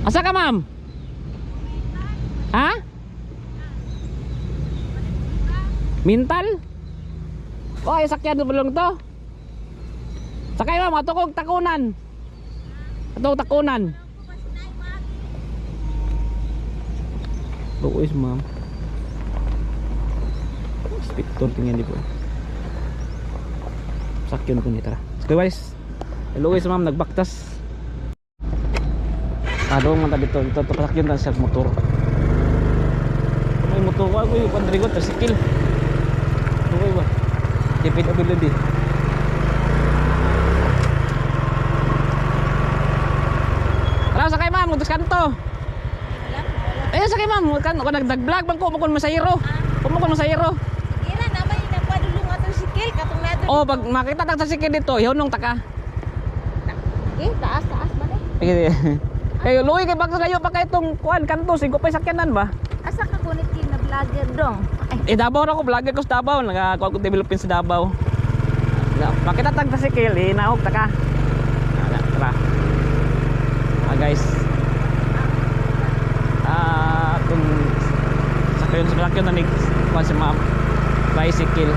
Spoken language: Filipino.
Asa ka, ma'am? Ha? Mintal? Oh, ay sakyan bulong to. Sakay ma'am, ato takunan. Ato takunan. Luis ma'am. Inspektor tingin di po. Sakyan ko ni tara. Guys. Luis ma'am nagbaktas. Adong man ta dito pasakyan ta sa motor. May motor ko ay pandrigo tricycle. Okay ba? Tipid ability. Tara sakay ma'am, mutus kanto. Ayun sakay ma'am, kan nagdag-vlog bang ko makon masayro. Kumakon masayro. Ira naman nagpadulong ato sikil katong nato. Oh, pag makita ta sa sikil dito, ihunong taka. Taas ba ni? Kayo luwi kay bakit layo pa kay tong kuan kanto, sigo pa sakyanan ba? Asa ka gunit kin na vlogger dong? Eh Davao na ko, vlogger ko sa Davao, nagakuha ko developin sa Davao. Makita tag sa sikil, naog taka. Tara. Guys. Kung sakyan na ni kuan si ma'am. Bicycle.